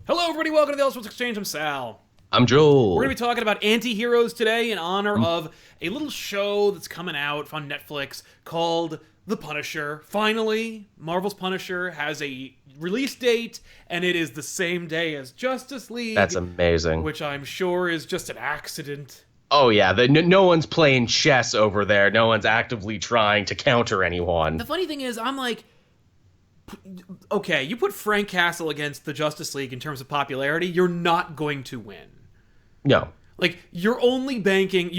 Hello, everybody. Welcome to the Elseworlds Exchange. I'm Sal. I'm Joel. We're going to be talking about anti-heroes today in honor of a little show that's coming out on Netflix called The Punisher. Finally, Marvel's Punisher has a release date, and it is the same day as Justice League. That's amazing. Which I'm sure is just an accident. Oh, yeah. No one's playing chess over there. No one's actively trying to counter anyone. The funny thing is, I'm like, okay, you put Frank Castle against the Justice League in terms of popularity, you're not going to win. No. Like, you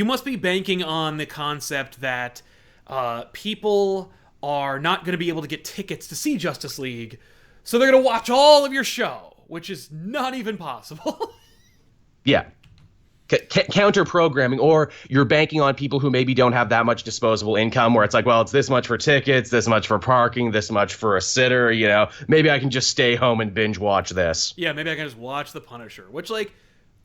must be banking on the concept that people are not going to be able to get tickets to see Justice League, so they're going to watch all of your show, which is not even possible. Yeah. Counter programming, or you're banking on people who maybe don't have that much disposable income, where it's like, well, it's this much for tickets, this much for parking, this much for a sitter, you know, maybe I can just stay home and binge watch this. Yeah, maybe I can just watch The Punisher, which, like,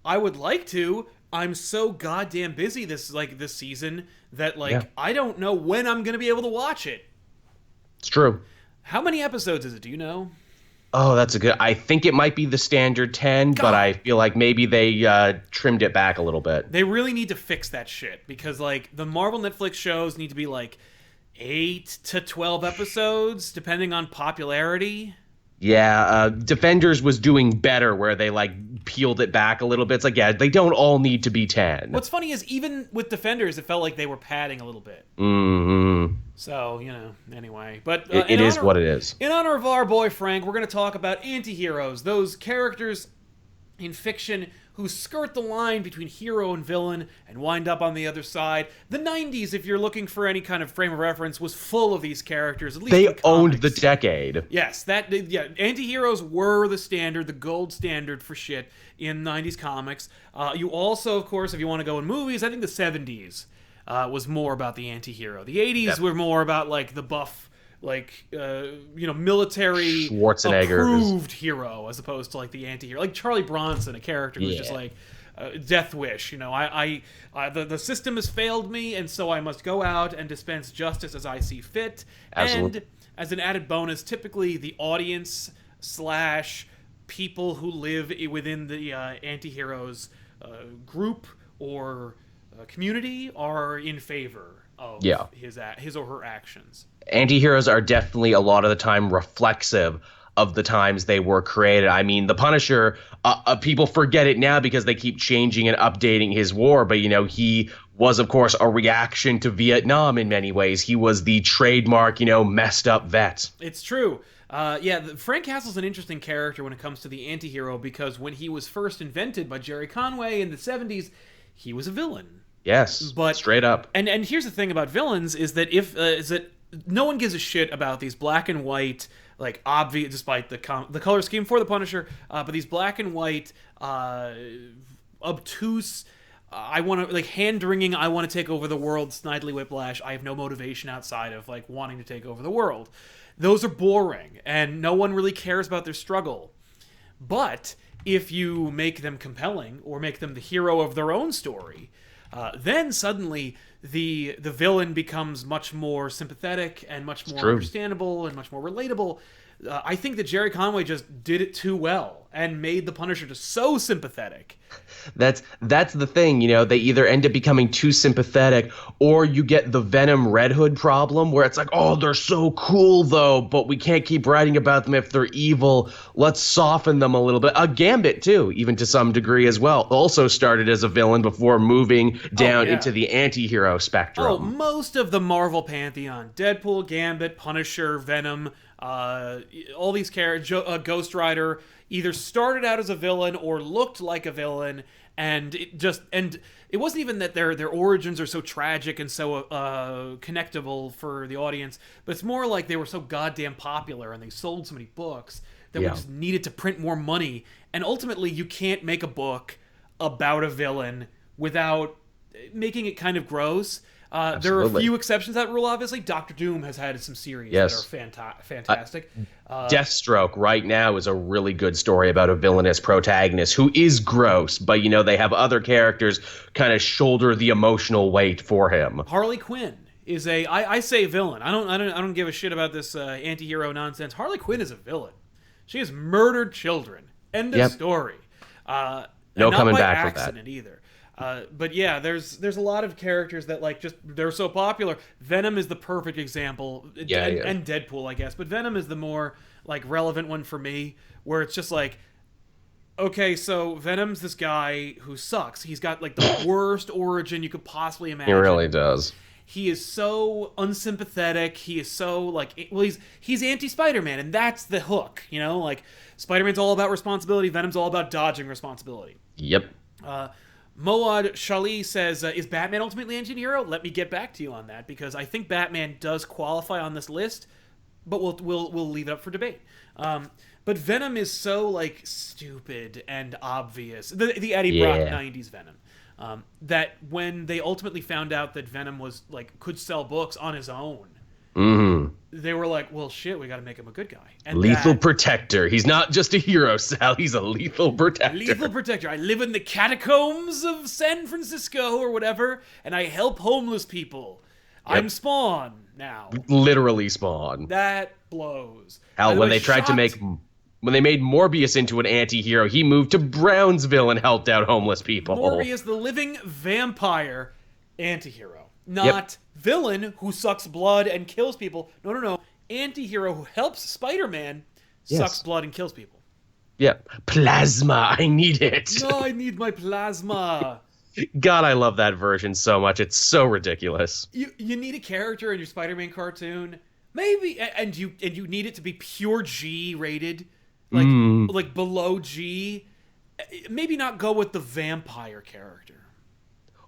I would like to. I'm so goddamn busy this season that, like, yeah. I don't know when I'm going to be able to watch it. It's true. How many episodes is it? Do you know? Oh, that's a good... I think it might be the standard 10, but I feel like maybe they trimmed it back a little bit. They really need to fix that shit, because, like, the Marvel Netflix shows need to be, like, 8 to 12 episodes, depending on popularity. Yeah, Defenders was doing better, where they, like, peeled it back a little bit. It's like, yeah, they don't all need to be 10. What's funny is, even with Defenders, it felt like they were padding a little bit. Mm-hmm. So, you know, anyway. But it is what it is. In honor of our boy Frank, we're going to talk about anti-heroes, those characters in fiction who skirt the line between hero and villain and wind up on the other side. The 90s, if you're looking for any kind of frame of reference, was full of these characters, at least they in comics. Owned the decade. Yes, anti-heroes were the standard, the gold standard for shit in 90s comics. You also, of course, if you want to go in movies, I think the 70s was more about the anti-hero. The 80s were more about, like, the buff, like, military approved hero, as opposed to, like, the anti-hero. Like Charlie Bronson, a character who's just like death wish. You know, the system has failed me, and so I must go out and dispense justice as I see fit. Absolutely. And as an added bonus, typically the audience / people who live within the anti-heroes group or community are in favor of his or her actions. Anti-heroes are definitely a lot of the time reflexive of the times they were created. I mean, the Punisher, people forget it now because they keep changing and updating his war, but, you know, he was, of course, a reaction to Vietnam in many ways. He was the trademark, messed up vet. It's true. Frank Castle's an interesting character when it comes to the anti-hero, because when he was first invented by Jerry Conway in the 70s, he was a villain. Yes, but straight up. And here's the thing about villains is that no one gives a shit about these black and white, like, obvious, despite the color scheme for the Punisher, but these black and white, obtuse, I want to, like, hand-wringing, I want to take over the world, Snidely Whiplash, I have no motivation outside of, like, wanting to take over the world. Those are boring, and no one really cares about their struggle. But if you make them compelling, or make them the hero of their own story, then suddenly the villain becomes much more sympathetic and much more understandable and much more relatable. I think that Jerry Conway just did it too well and made the Punisher just so sympathetic. That's the thing, they either end up becoming too sympathetic, or you get the Venom Red Hood problem, where it's like, oh, they're so cool though, but we can't keep writing about them if they're evil. Let's soften them a little bit. Gambit too, even to some degree as well, also started as a villain before moving down into the anti-hero spectrum. Oh, most of the Marvel pantheon, Deadpool, Gambit, Punisher, Venom, all these characters, Ghost Rider, either started out as a villain or looked like a villain, and it wasn't even that their origins are so tragic and so connectable for the audience, but it's more like they were so goddamn popular and they sold so many books that we just needed to print more money. And ultimately, you can't make a book about a villain without making it kind of gross. There are a few exceptions to that rule, obviously. Doctor Doom has had some series that are fantastic. Deathstroke right now is a really good story about a villainous protagonist who is gross, but, they have other characters kind of shoulder the emotional weight for him. Harley Quinn is I say villain. I don't give a shit about this anti-hero nonsense. Harley Quinn is a villain. She has murdered children. End of story. No not coming by back from accident either. But yeah, there's a lot of characters that like just they're so popular. Venom is the perfect example, and Deadpool, I guess. But Venom is the more like relevant one for me, where it's just like, okay, so Venom's this guy who sucks. He's got like the worst origin you could possibly imagine. He really does. He is so unsympathetic. He is so like, well, he's anti-Spider-Man, and that's the hook, you know. Like Spider-Man's all about responsibility. Venom's all about dodging responsibility. Yep. Moad Shali says, is Batman ultimately anti-hero? Let me get back to you on that, because I think Batman does qualify on this list, but we'll leave it up for debate. But Venom is so like stupid and obvious. The Eddie Brock 90s Venom. That when they ultimately found out that Venom was like could sell books on his own, they were like, well shit, we gotta make him a good guy. And lethal protector. He's not just a hero, Sal. He's a lethal protector. Lethal protector. I live in the catacombs of San Francisco or whatever, and I help homeless people. Yep. I'm Spawn now. Literally Spawn. That blows. Hell, when they tried to make... When they made Morbius into an anti-hero, he moved to Brownsville and helped out homeless people. Morbius, the living vampire anti-hero. Not villain who sucks blood and kills people. No. Anti-hero who helps Spider-Man sucks blood and kills people. Yeah. Plasma. I need it. No, I need my plasma. God, I love that version so much. It's so ridiculous. You need a character in your Spider-Man cartoon. Maybe, and you need it to be pure G rated. Like below G, maybe not go with the vampire character.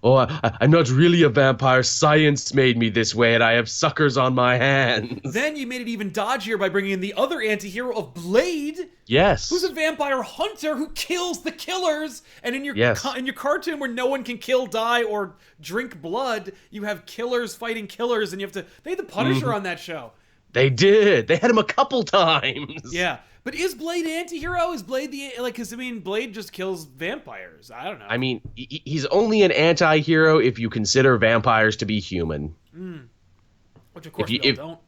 Oh, I'm not really a vampire. Science made me this way, and I have suckers on my hands. Then you made it even dodgier by bringing in the other anti-hero of Blade. Yes. Who's a vampire hunter who kills the killers. And in your cartoon where no one can kill, die, or drink blood, you have killers fighting killers, and you have to... They had the Punisher on that show. They did. They had him a couple times. Yeah. But is Blade anti-hero? Is Blade because I mean, Blade just kills vampires. I don't know. I mean, he's only an anti-hero if you consider vampires to be human. Which of course we don't. No.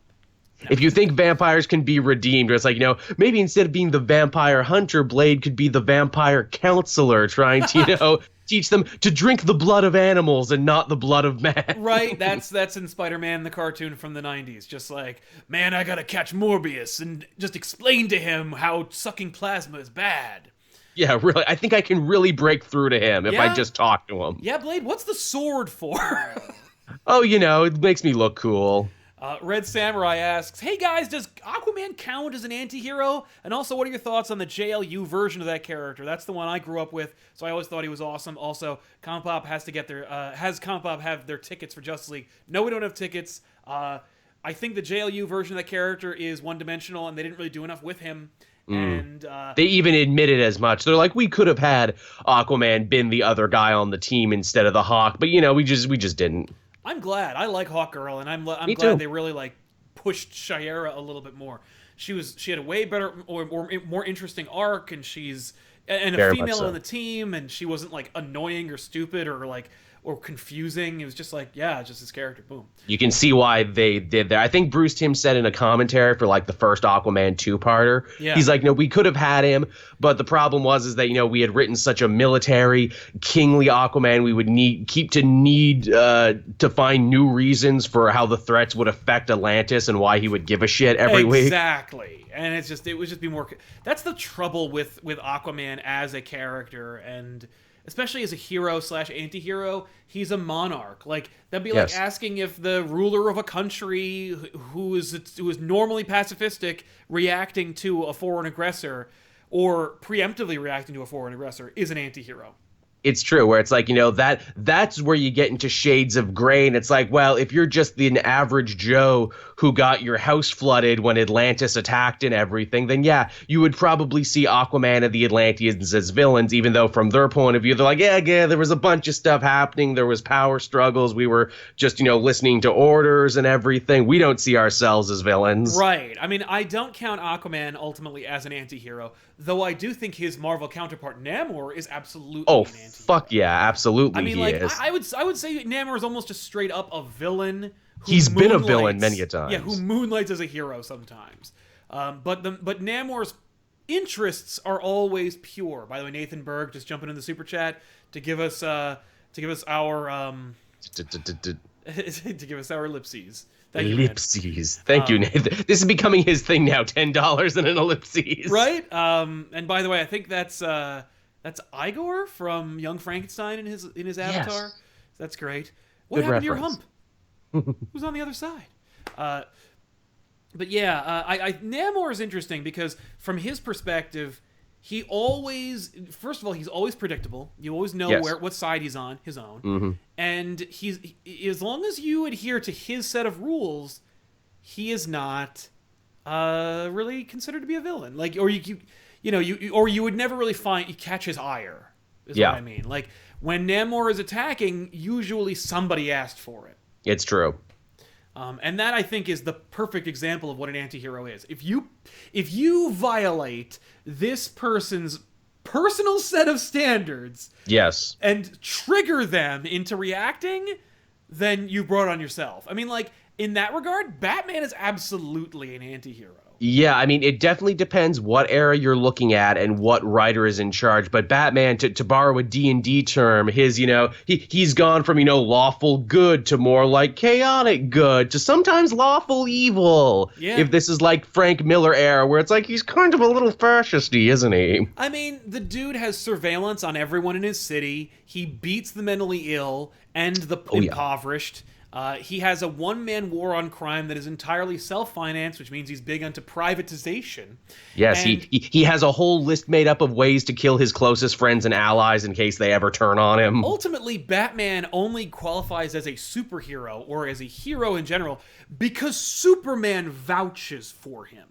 If you think vampires can be redeemed, it's like, you know, maybe instead of being the vampire hunter, Blade could be the vampire counselor trying to, you know, teach them to drink the blood of animals and not the blood of man. Right, that's in Spider-Man, the cartoon from the 90s. Just like, man, I gotta catch Morbius and just explain to him how sucking plasma is bad. Yeah, really. I think I can really break through to him if I just talk to him. Yeah, Blade, what's the sword for? Oh, you know, it makes me look cool. Red Samurai asks, hey guys, does Aquaman count as an anti-hero? And also, what are your thoughts on the JLU version of that character? That's the one I grew up with, so I always thought he was awesome. Also, ComicPOP has to get has ComicPOP have their tickets for Justice League? No, we don't have tickets. I think the JLU version of that character is one-dimensional, and they didn't really do enough with him. And they even admitted as much. They're like, we could have had Aquaman been the other guy on the team instead of the Hawk, but you know, we just didn't. I'm glad. I like Hawkgirl, and I'm glad too. They really like pushed Shayera a little bit more. She had a way better or more interesting arc, and she's a female on the team, and she wasn't like annoying or stupid or confusing. It was just like, yeah, just this character. Boom. You can see why they did that. I think Bruce Timm said in a commentary for like the first Aquaman 2-parter, he's like, no, we could have had him, but the problem was that, you know, we had written such a military, kingly Aquaman. We would need to find new reasons for how the threats would affect Atlantis and why he would give a shit every week. Exactly. And it would just be more. That's the trouble with Aquaman as a character, and especially as a hero / anti-hero, he's a monarch. Like, that'd be like asking if the ruler of a country who is normally pacifistic reacting to a foreign aggressor or preemptively reacting to a foreign aggressor is an anti-hero. It's true, where it's like, you know, that's where you get into shades of gray, and it's like, well, if you're just an average Joe who got your house flooded when Atlantis attacked and everything, then yeah, you would probably see Aquaman and the Atlanteans as villains, even though from their point of view, they're like, yeah, there was a bunch of stuff happening, there was power struggles, we were just, you know, listening to orders and everything. We don't see ourselves as villains. Right. I mean, I don't count Aquaman ultimately as an anti-hero, though I do think his Marvel counterpart Namor is absolutely an anti-hero. Fuck yeah, absolutely. I mean, I would say Namor is almost just straight up a villain. He's been a villain many a times. Yeah, who moonlights as a hero sometimes. But Namor's interests are always pure. By the way, Nathan Berg just jumping in the super chat to give us our to give us our ellipses. Thank you, man. Ellipses. Thank you, Nathan. This is becoming his thing now. $10 and an ellipses. Right. And by the way, I think that's Igor from Young Frankenstein in his avatar. Yes. That's great. What Good happened to your reference. hump? Who's on the other side? But yeah, Namor is interesting because from his perspective, he always, first of all, he's always predictable. You always know Yes. what side he's on, his own. Mm-hmm. And he's as long as you adhere to his set of rules, he is not really considered to be a villain. Like, or you would never really catch his ire. Is what I mean. Like when Namor is attacking, usually somebody asked for it. It's true. And that, I think, is the perfect example of what an anti-hero is. If you violate this person's personal set of standards, Yes. and trigger them into reacting, then you brought it on yourself. I mean, like, in that regard, Batman is absolutely an anti-hero. Yeah, I mean, it definitely depends what era you're looking at and what writer is in charge. But Batman, to borrow a D&D term, he's gone from, lawful good to more like chaotic good to sometimes lawful evil. Yeah. If this is like Frank Miller era, where it's like he's kind of a little fascisty, isn't he? I mean, the dude has surveillance on everyone in his city. He beats the mentally ill and the impoverished. He has a one-man war on crime that is entirely self-financed, which means he's big onto privatization. Yes, And he has a whole list made up of ways to kill his closest friends and allies in case they ever turn on him. ultimately, Batman only qualifies as a superhero, or as a hero in general, because Superman vouches for him.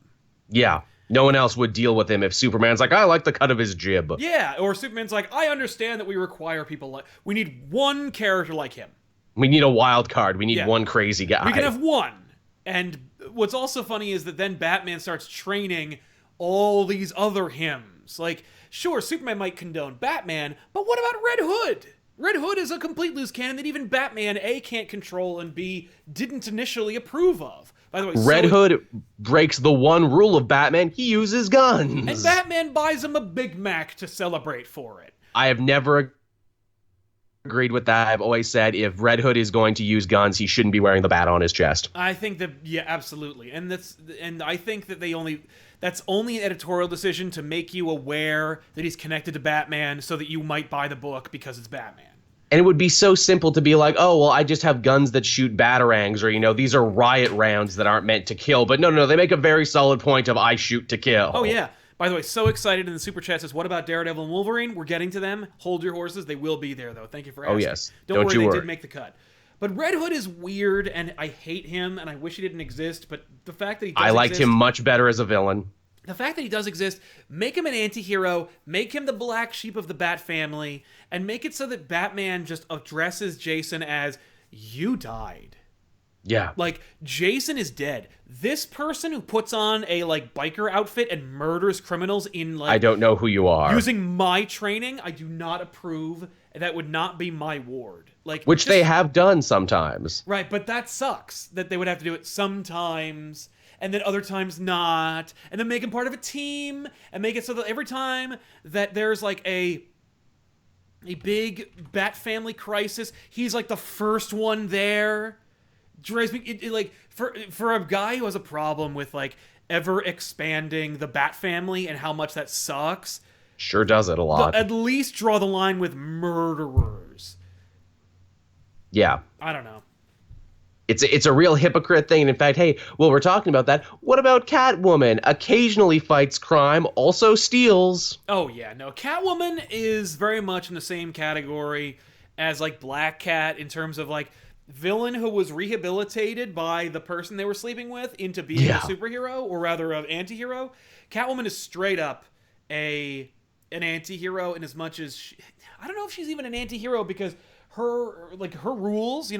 Yeah, no one else would deal with him if Superman's like, I like the cut of his jib. Yeah, or Superman's like, I understand that we require people like... We need one character like him. We need a wild card. We need one crazy guy. We can have one. And what's also funny is that then Batman starts training all these other hymns. Like, sure, Superman might condone Batman, but what about Red Hood? Red Hood is a complete loose cannon that even Batman, A, can't control, and B, didn't initially approve of. By the way, Red Hood breaks the one rule of Batman. He uses guns. And Batman buys him a Big Mac to celebrate for it. I have never agreed with that. I've always said if Red Hood is going to use guns, he shouldn't be wearing the bat on his chest. I think that, yeah, absolutely. And I think that that's only an editorial decision to make you aware that he's connected to Batman so that you might buy the book because it's Batman. And it would be so simple to be like, oh, well, I just have guns that shoot batarangs, or, these are riot rounds that aren't meant to kill. But no, they make a very solid point of I shoot to kill. Oh, yeah. By the way, so excited in the super chat says, what about Daredevil and Wolverine? We're getting to them. Hold your horses. They will be there, though. Thank you for asking. Oh, yes. Don't worry, they did make the cut. But Red Hood is weird, and I hate him, and I wish he didn't exist. But the fact that he does I liked him much better as a villain. The fact that he does exist, make him an anti-hero, make him the black sheep of the Bat family, and make it so that Batman just addresses Jason as, you died. Yeah. Like, Jason is dead. This person who puts on a, biker outfit and murders criminals in, I don't know who you are. using my training, I do not approve. That would not be my ward. Which they have done sometimes. Right, but that sucks, that they would have to do it sometimes, and then other times not, and then make him part of a team, and make it so that every time that there's, a big Bat family crisis, he's, the first one there. Drives me for a guy who has a problem with ever expanding the Bat family and how much that sucks. Sure does it a lot. At least draw the line with murderers. Yeah. I don't know. It's a real hypocrite thing. And in fact, hey, well, we're talking about that. What about Catwoman? Occasionally fights crime, also steals. Oh yeah, no. Catwoman is very much in the same category as Black Cat in terms of villain who was rehabilitated by the person they were sleeping with into being a superhero, or rather an anti-hero. Catwoman is straight up an anti-hero in as much as I don't know if she's even an anti-hero because her rules,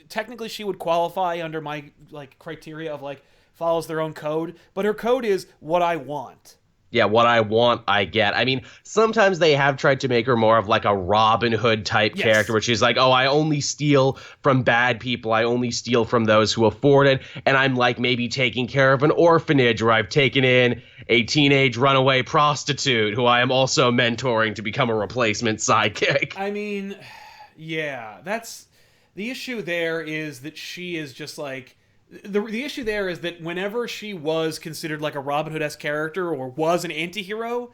technically she would qualify under my criteria of follows their own code, but her code is what I want. Yeah, what I want, I get. I mean, sometimes they have tried to make her more of like a Robin Hood type character, where she's like, oh, I only steal from bad people. I only steal from those who afford it. And I'm like maybe taking care of an orphanage where I've taken in a teenage runaway prostitute who I am also mentoring to become a replacement sidekick. I mean, yeah, that's the issue there is that she is just like, the issue there is that whenever she was considered like a Robin Hood-esque character or was an anti-hero,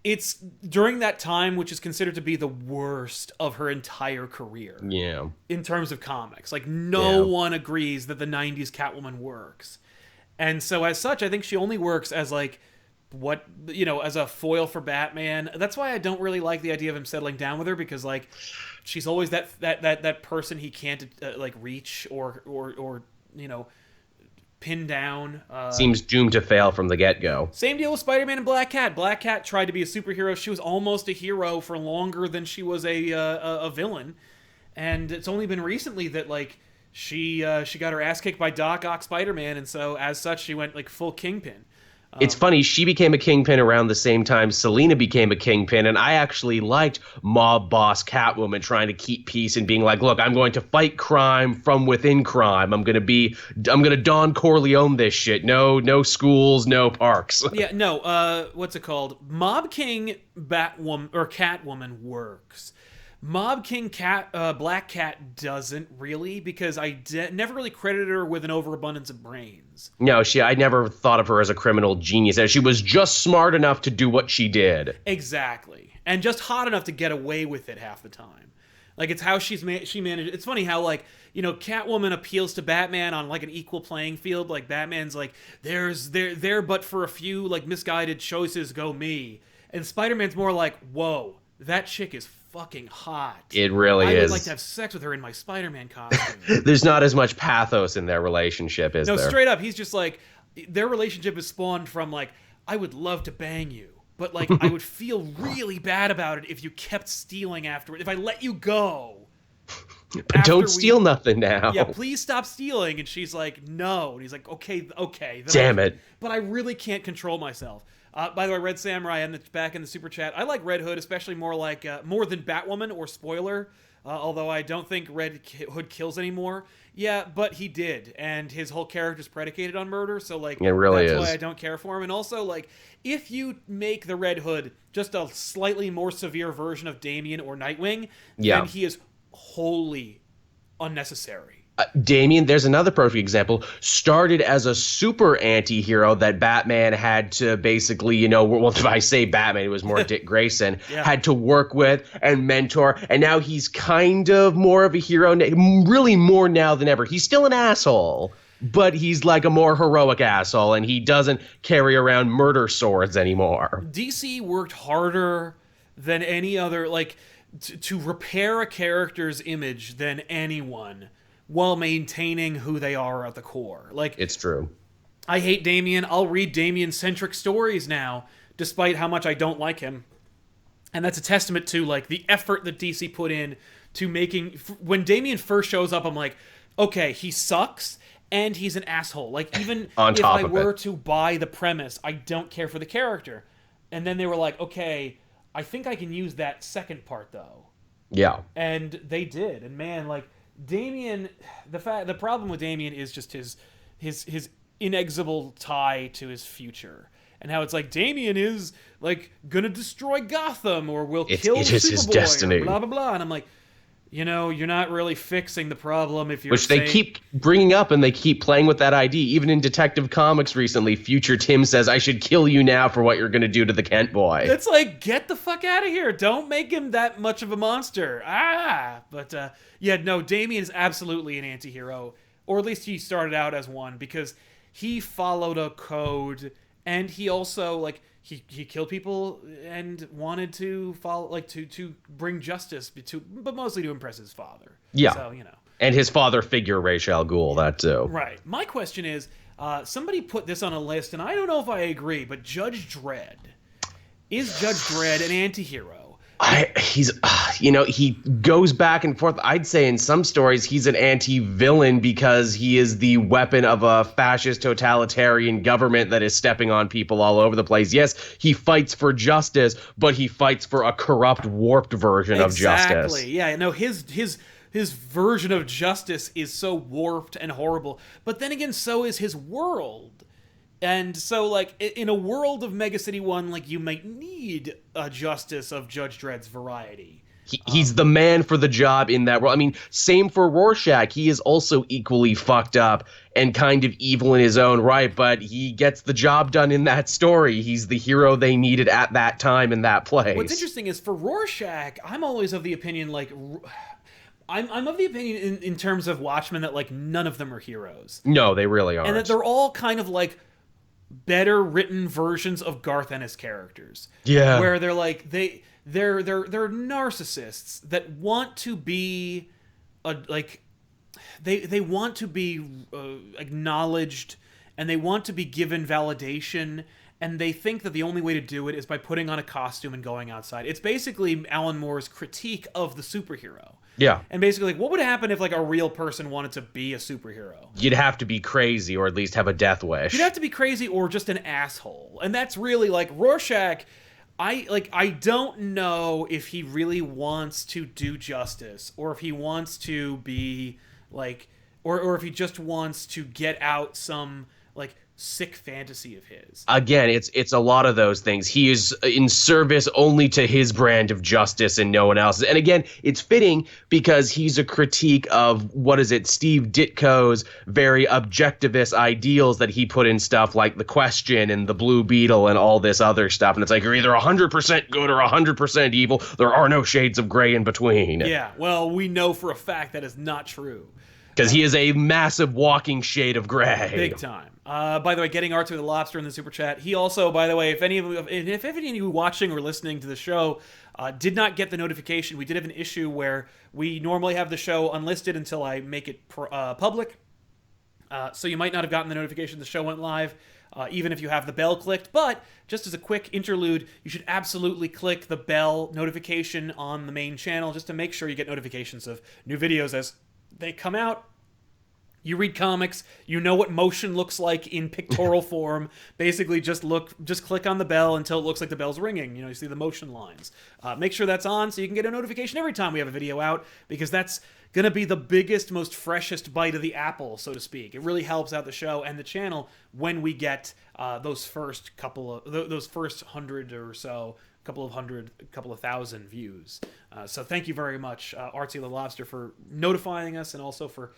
it's during that time, which is considered to be the worst of her entire career. Yeah. In terms of comics. Like, no one agrees that the 90s Catwoman works. And so as such, I think she only works as like, what, you know, as a foil for Batman. That's why I don't really like the idea of him settling down with her, because like, she's always that person he can't like reach or you know, pin down. Seems doomed to fail from the get-go. Same deal with Spider-Man and Black Cat. Black Cat tried to be a superhero. She was almost a hero for longer than she was a villain. And it's only been recently that like she got her ass kicked by Doc Ock Spider-Man, and so as such she went like full Kingpin. It's funny, she became a Kingpin around the same time Selina became a Kingpin, and I actually liked mob boss Catwoman trying to keep peace and being like, look, I'm going to fight crime from within crime. I'm going to Don Corleone this shit. No schools, no parks. Yeah, no, what's it called? Mob King Batwoman or Catwoman works. Mob King Black Cat doesn't really, because I never really credited her with an overabundance of brains. No, I never thought of her as a criminal genius. She was just smart enough to do what she did. Exactly. And just hot enough to get away with it half the time. Like, it's how she managed. It's funny how, like, you know, Catwoman appeals to Batman on, like, an equal playing field. Like, Batman's like, there but for a few, like, misguided choices go me. And Spider-Man's more like, whoa, that chick is fucking hot. It really is. I would like to have sex with her in my Spider-Man costume. There's not as much pathos in their relationship, is there? No, straight up, he's just like, their relationship is spawned from like, I would love to bang you, but like, I would feel really bad about it if you kept stealing afterward. If I let you go. But don't steal nothing now. Yeah, please stop stealing. And she's like, no. And he's like, okay. Damn it. But I really can't control myself. By the way, Red Samurai back in the super chat. I like Red Hood, especially more than Batwoman or Spoiler. Although I don't think Red Hood kills anymore. Yeah, but he did, and his whole character's predicated on murder. So like, it really that's is. why I don't care for him. And also, like, if you make the Red Hood just a slightly more severe version of Damian or Nightwing, then he is wholly unnecessary. Damian, there's another perfect example, started as a super anti-hero that Batman had to basically, you know, well, if I say Batman, it was more Dick Grayson, had to work with and mentor, and now he's kind of more of a hero, really more now than ever. He's still an asshole, but he's like a more heroic asshole, and he doesn't carry around murder swords anymore. DC worked harder than any other, like, to repair a character's image than anyone, while maintaining who they are at the core. Like, it's true. I hate Damian. I'll read Damian-centric stories now, despite how much I don't like him. And that's a testament to, like, the effort that DC put in to making... When Damian first shows up, I'm like, okay, he sucks, and he's an asshole. Like, even if I were to buy the premise, I don't care for the character. And then they were like, okay, I think I can use that second part, though. Yeah. And they did. And man, like... Damian, the problem with Damian is just his inexorable tie to his future, and how it's like Damian is like gonna destroy Gotham or will kill Superboy, his destiny, blah blah blah. And I'm like, you know, you're not really fixing the problem if you're they keep bringing up, and they keep playing with that idea. Even in Detective Comics recently, Future Tim says, I should kill you now for what you're going to do to the Kent boy. It's like, get the fuck out of here. Don't make him that much of a monster. But yeah, no, Damian is absolutely an anti-hero. Or at least he started out as one, because he followed a code, and he also, like... He killed people and wanted to follow, like, to bring justice, but mostly to impress his father. Yeah. So, you know. And his father figure, Ra's al Ghul, that too. Right. My question is, somebody put this on a list, and I don't know if I agree, but Judge Dredd. Is Judge Dredd an anti-hero? He's he goes back and forth. I'd say in some stories he's an anti-villain because he is the weapon of a fascist totalitarian government that is stepping on people all over the place. Yes, he fights for justice, but he fights for a corrupt, warped version of justice. Exactly. Yeah, no, his version of justice is so warped and horrible. But then again, so is his world. And so, like, in a world of Mega City 1, like, you might need a justice of Judge Dredd's variety. He's the man for the job in that world. I mean, same for Rorschach. He is also equally fucked up and kind of evil in his own right, but he gets the job done in that story. He's the hero they needed at that time in that place. What's interesting is for Rorschach, I'm always of the opinion, like... I'm of the opinion in terms of Watchmen that, like, none of them are heroes. No, they really aren't. And that they're all kind of, like, better written versions of Garth Ennis characters. Yeah. Where they're like they're narcissists that want to be they want to be acknowledged, and they want to be given validation, and they think that the only way to do it is by putting on a costume and going outside. It's basically Alan Moore's critique of the superhero. Yeah. And basically, like, what would happen if, like, a real person wanted to be a superhero? You'd have to be crazy, or at least have a death wish. You'd have to be crazy or just an asshole. And that's really, like, Rorschach, I don't know if he really wants to do justice, or if he wants to be, like, or if he just wants to get out some, like, sick fantasy of his. Again, it's a lot of those things. He is in service only to his brand of justice and no one else's. And again, it's fitting because he's a critique of, Steve Ditko's very objectivist ideals that he put in stuff like The Question and The Blue Beetle and all this other stuff. And it's like, you're either 100% good or 100% evil. There are no shades of gray in between. Yeah, well, we know for a fact that is not true. Because he is a massive walking shade of gray. Big time. By the way, getting Arthur the Lobster in the super chat. He also, by the way, if any of you watching or listening to the show did not get the notification, we did have an issue where we normally have the show unlisted until I make it public. So you might not have gotten the notification the show went live, even if you have the bell clicked. But just as a quick interlude, you should absolutely click the bell notification on the main channel just to make sure you get notifications of new videos as they come out. You read comics, you know what motion looks like in pictorial form. Basically, just click on the bell until it looks like the bell's ringing. You see the motion lines. Make sure that's on so you can get a notification every time we have a video out, because that's going to be the biggest, most freshest bite of the apple, so to speak. It really helps out the show and the channel when we get those first 100 or so, couple of thousand views. So thank you very much, Artsy the Lobster, for notifying us and also for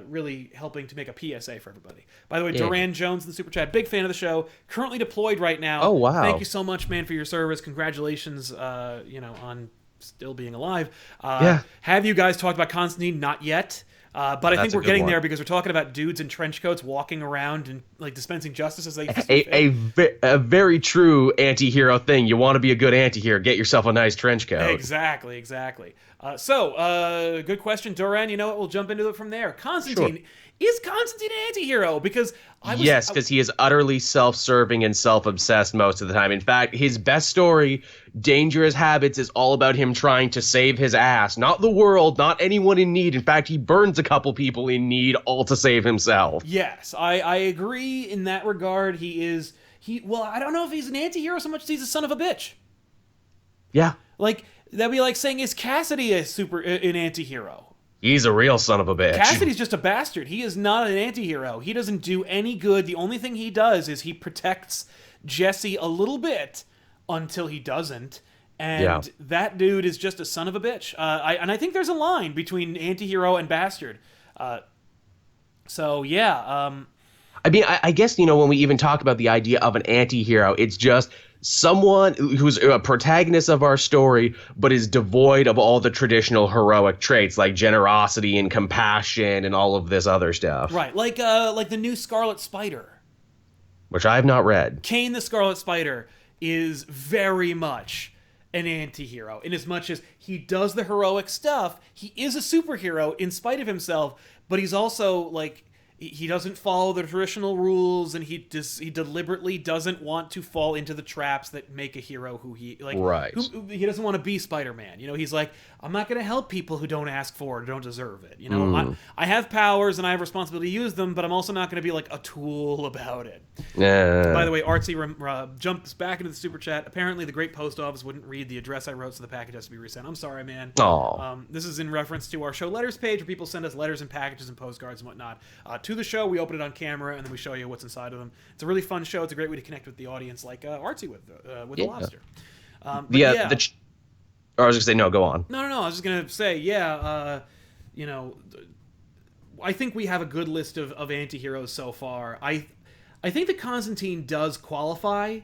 really helping to make a PSA for everybody. By the way, Duran Jones in the super chat, big fan of the show, currently deployed right now. Oh, wow. Thank you so much, man, for your service. Congratulations, on still being alive. Have you guys talked about Constantine? Not yet. But I think we're getting there because we're talking about dudes in trench coats walking around and like dispensing justice as they a very true anti-hero thing. You want to be a good anti-hero, get yourself a nice trench coat. Exactly. So good question, Doran. You know what? We'll jump into it from there. Constantine. Sure. Is Constantine an anti-hero? Because because he is utterly self-serving and self-obsessed most of the time. In fact, his best story, Dangerous Habits, is all about him trying to save his ass. Not the world, not anyone in need. In fact, he burns a couple people in need, all to save himself. Yes, I agree in that regard. Well, I don't know if he's an anti-hero so much as he's a son of a bitch. Yeah. Like, that'd be like saying, is Cassidy an anti-hero? He's a real son of a bitch. Cassidy's just a bastard. He is not an anti-hero. He doesn't do any good. The only thing he does is he protects Jesse a little bit until he doesn't. And that dude is just a son of a bitch. I think there's a line between anti-hero and bastard. I mean, I guess, when we even talk about the idea of an anti-hero, it's just someone who's a protagonist of our story, but is devoid of all the traditional heroic traits like generosity and compassion and all of this other stuff. Right, like the new Scarlet Spider, which I have not read. Kane the Scarlet Spider is very much an anti-hero in as much as he does the heroic stuff. He is a superhero in spite of himself, but he's also like he doesn't follow the traditional rules, and he deliberately doesn't want to fall into the traps that make a hero who he like. Right. He doesn't want to be Spider-Man. He's like, I'm not going to help people who don't ask for it or don't deserve it. I have powers and I have responsibility to use them, but I'm also not going to be like a tool about it. Yeah. By the way, Artsy jumps back into the super chat. Apparently, the great post office wouldn't read the address I wrote, so the package has to be resent. I'm sorry, man. This is in reference to our show letters page, where people send us letters and packages and postcards and whatnot to the show. We open it on camera and then we show you what's inside of them. It's a really fun show. It's a great way to connect with the audience, like Artsy with the lobster. I was gonna say no. Go on. No. I was just gonna say, I think we have a good list of anti-heroes so far. I think that Constantine does qualify.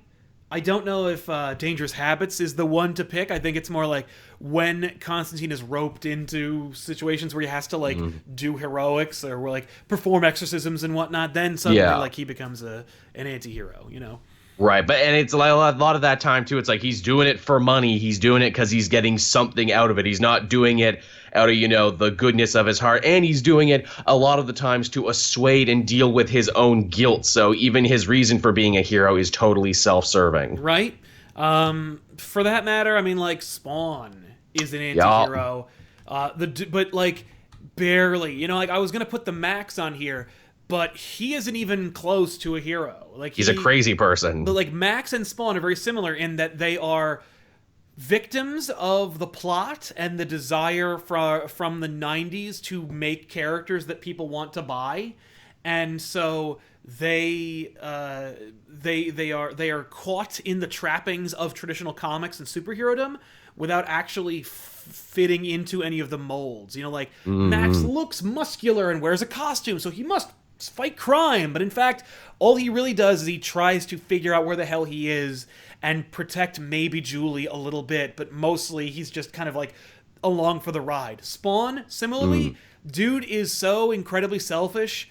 I don't know if Dangerous Habits is the one to pick. I think it's more like when Constantine is roped into situations where he has to like do heroics or like perform exorcisms and whatnot, then suddenly like he becomes an anti-hero, Right, and it's like a lot of that time too. It's like he's doing it for money. He's doing it because he's getting something out of it. He's not doing it out of the goodness of his heart, and he's doing it a lot of the times to assuage and deal with his own guilt. So even his reason for being a hero is totally self-serving. Right. For that matter, I mean, like Spawn is an anti-hero, but like barely. Like I was gonna put the Max on here. But he isn't even close to a hero. Like he's a crazy person. But like Max and Spawn are very similar in that they are victims of the plot and the desire from the 90s to make characters that people want to buy, and so they are caught in the trappings of traditional comics and superherodom without actually fitting into any of the molds. Max looks muscular and wears a costume, so he must fight crime, but in fact all he really does is he tries to figure out where the hell he is and protect maybe Julie a little bit, but mostly he's just kind of like along for the ride. Spawn, similarly, dude is so incredibly selfish.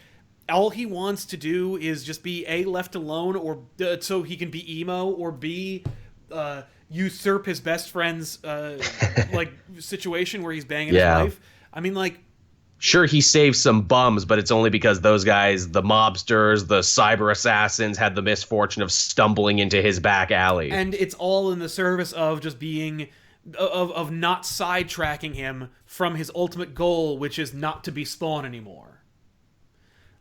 All he wants to do is just be left alone, or so he can be emo, or B, usurp his best friend's like situation where he's banging his wife. I mean, like, sure, he saved some bums, but it's only because those guys, the mobsters, the cyber assassins, had the misfortune of stumbling into his back alley. And it's all in the service of just being, of not sidetracking him from his ultimate goal, which is not to be Spawn anymore.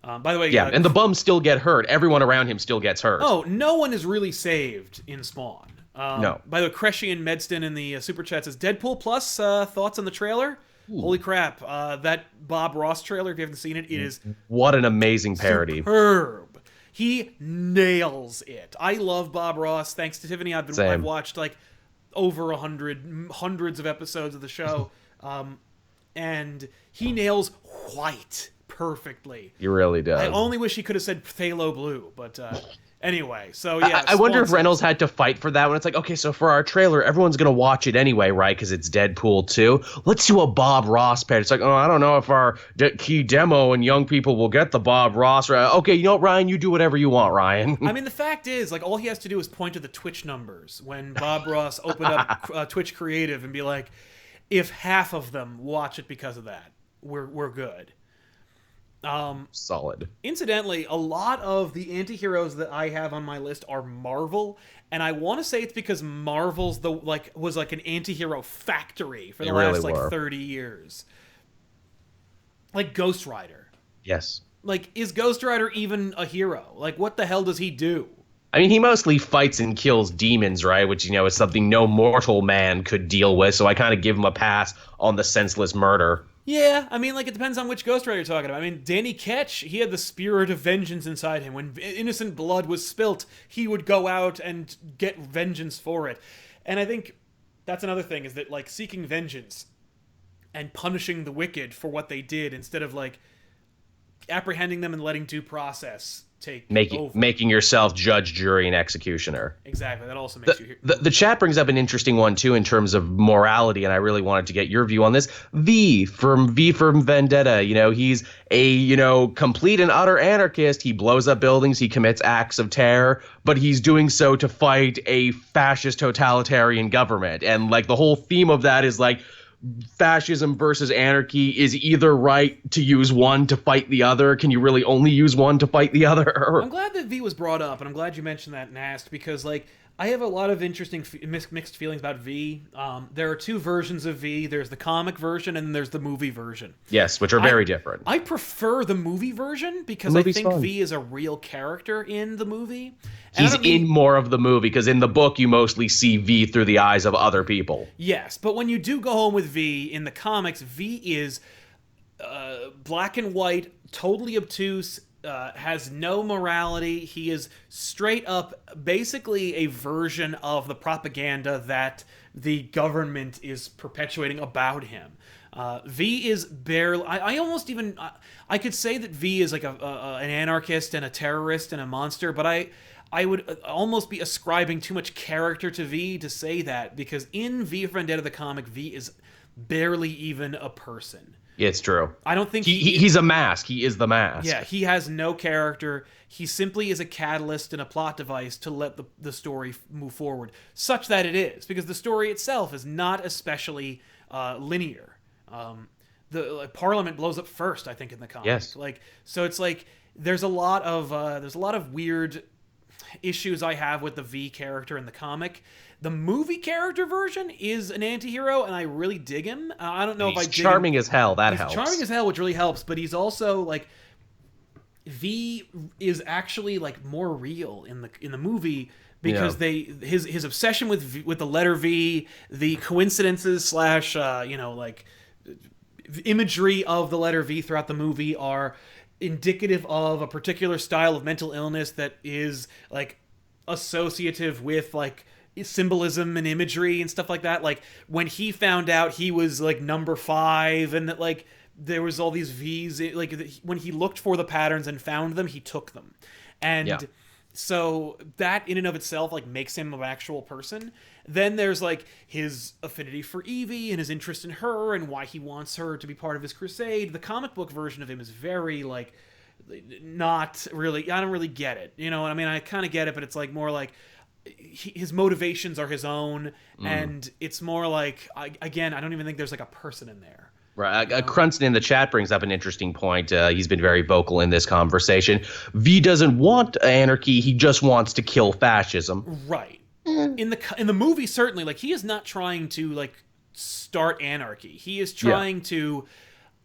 By the way... and the bums still get hurt. Everyone around him still gets hurt. Oh, no one is really saved in Spawn. No. By the way, Crescian Medston in the Super Chat says, Deadpool Plus, thoughts on the trailer? Ooh. Holy crap. That Bob Ross trailer, if you haven't seen it, it is... What an amazing parody. Superb. He nails it. I love Bob Ross. Thanks to Tiffany, I've watched like over hundreds of episodes of the show. And he nails white perfectly. He really does. I only wish he could have said phthalo blue, but... Anyway, so yeah. I wonder if Reynolds had to fight for that when it's like, okay, so for our trailer, everyone's going to watch it anyway, right? Because it's Deadpool 2. Let's do a Bob Ross parody. It's like, oh, I don't know if our key demo and young people will get the Bob Ross. Okay, you know what, Ryan? You do whatever you want, Ryan. I mean, the fact is, like, all he has to do is point to the Twitch numbers when Bob Ross opened up Twitch Creative and be like, if half of them watch it because of that, we're good. Solid. Incidentally, a lot of the anti-heroes that I have on my list are Marvel, and I want to say it's because Marvel's was like an anti-hero factory for the last 30 years. Like Ghost Rider. Yes. Like, is Ghost Rider even a hero? Like, what the hell does he do? I mean, he mostly fights and kills demons, right? Which, is something no mortal man could deal with, so I kind of give him a pass on the senseless murder. Yeah, I mean, like, it depends on which Ghost Rider you're talking about. I mean, Danny Ketch, he had the spirit of vengeance inside him. When innocent blood was spilt, he would go out and get vengeance for it. And I think that's another thing, is that, like, seeking vengeance and punishing the wicked for what they did instead of, like, apprehending them and letting due process take over. Making yourself judge, jury, and executioner. Exactly. That also makes you... The chat brings up an interesting one, too, in terms of morality, and I really wanted to get your view on this. V from Vendetta, he's a, complete and utter anarchist. He blows up buildings, he commits acts of terror, but he's doing so to fight a fascist totalitarian government. And, like, the whole theme of that is, like, fascism versus anarchy is either right to use one to fight the other. Can you really only use one to fight the other? I'm glad that V was brought up, and I'm glad you mentioned that, Nast, because like I have a lot of interesting mixed feelings about V. There are two versions of V. There's the comic version and there's the movie version. Yes, which are very different. I prefer the movie version because I think V is a real character in the movie. And he's in more of the movie, because in the book you mostly see V through the eyes of other people. Yes, but when you do go home with V, in the comics, V is black and white, totally obtuse, has no morality. He is straight up basically a version of the propaganda that the government is perpetuating about him. V is barely... I almost even... I could say that V is like an anarchist and a terrorist and a monster, but I would almost be ascribing too much character to V to say that, because in V for Vendetta, the comic, V is barely even a person. It's true. I don't think he's a mask. He is the mask. Yeah, he has no character. He simply is a catalyst and a plot device to let the story move forward, such that it is, because the story itself is not especially linear. The Parliament blows up first, I think, in the comic. Yes. So it's like there's a lot of weird issues I have with the V character in the comic. The movie character version is an anti-hero, and I really dig him. I don't know if I dig him. He's charming as hell. That helps. He's charming as hell, which really helps, but he's also like... V is actually like more real in the movie, because his obsession with the letter V, the coincidences slash imagery of the letter V throughout the movie are indicative of a particular style of mental illness that is like associative with like symbolism and imagery and stuff like that. Like when he found out he was like number 5, and that like there was all these V's, like when he looked for the patterns and found them, he took them. And so that in and of itself like makes him an actual person. Then there's like his affinity for Evie and his interest in her and why he wants her to be part of his crusade. The comic book version of him is very like not really... I don't really get it. You know what I mean? I kind of get it, but it's like more like his motivations are his own, and it's more like, again, I don't even think there's like a person in there. Right. Crunston in the chat brings up an interesting point. He's been very vocal in this conversation. V doesn't want anarchy. He just wants to kill fascism. Right. In the movie, certainly, like he is not trying to like start anarchy. He is trying to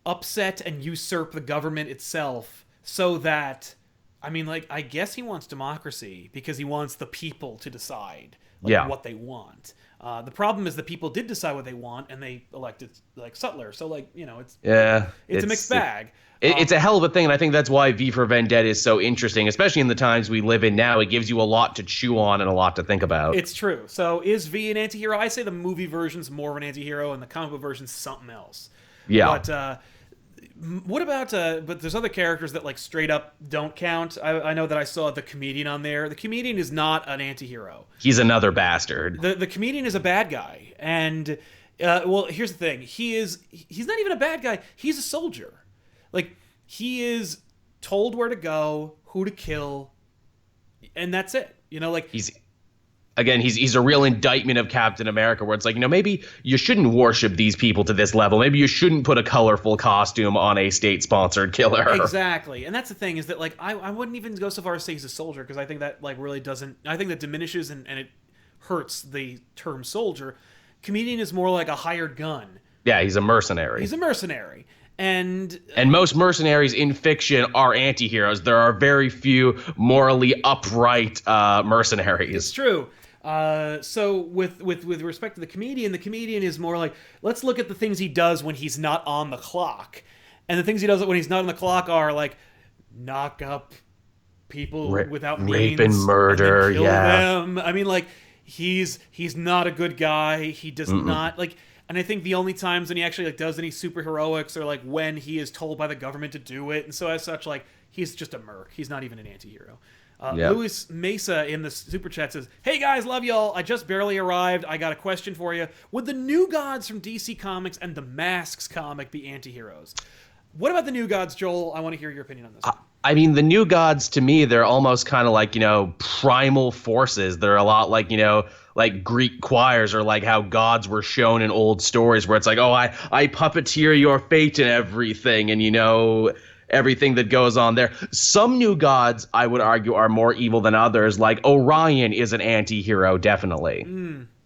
upset and usurp the government itself, so that, I mean, like, I guess he wants democracy because he wants the people to decide what they want. The problem is the people did decide what they want, and they elected like Sutler. So like, you know, it's a mixed bag. It's a hell of a thing, and I think that's why V for Vendetta is so interesting, especially in the times we live in now. It gives you a lot to chew on and a lot to think about. It's true. So is V an anti-hero? I say the movie version's more of an anti-hero, and the comic book version's something else. Yeah. But what about but there's other characters that like straight up don't count. I know that I saw the comedian on there. The comedian is not an anti-hero. He's another bastard. The comedian is a bad guy, and well, here's the thing. He's not even a bad guy. He's a soldier. Like, he is told where to go, who to kill, and that's it. You know, like he's a real indictment of Captain America, where it's like, you know, maybe you shouldn't worship these people to this level. Maybe you shouldn't put a colorful costume on a state-sponsored killer. Exactly. And that's the thing, is that, like, I wouldn't even go so far as to say he's a soldier, because I think that, like, really doesn't... I think that diminishes and it hurts the term soldier. Comedian is more like a hired gun. Yeah, he's a mercenary. He's a mercenary. And most mercenaries in fiction are anti-heroes. There are very few morally upright mercenaries. It's true. So with respect to the comedian is more like, let's look at the things he does when he's not on the clock. And the things he does when he's not on the clock are like knock up people without rape and murder, and kill them. I mean, like, he's not a good guy. He does not like... And I think the only times when he actually like does any superheroics are like when he is told by the government to do it. And so as such, like, he's just a merc. He's not even an anti-hero. Luis Mesa in the super chat says, "Hey guys, love y'all. I just barely arrived. I got a question for you. Would the New Gods from DC Comics and the Masks comic be anti-heroes?" What about the New Gods, Joel? I want to hear your opinion on this. I mean, the New Gods, to me, they're almost kind of like, you know, primal forces. They're a lot like, you know, like Greek choirs or like how gods were shown in old stories where it's like, oh, I puppeteer your fate and everything, and everything that goes on there. Some new gods, I would argue, are more evil than others. Like Orion is an anti-hero, definitely.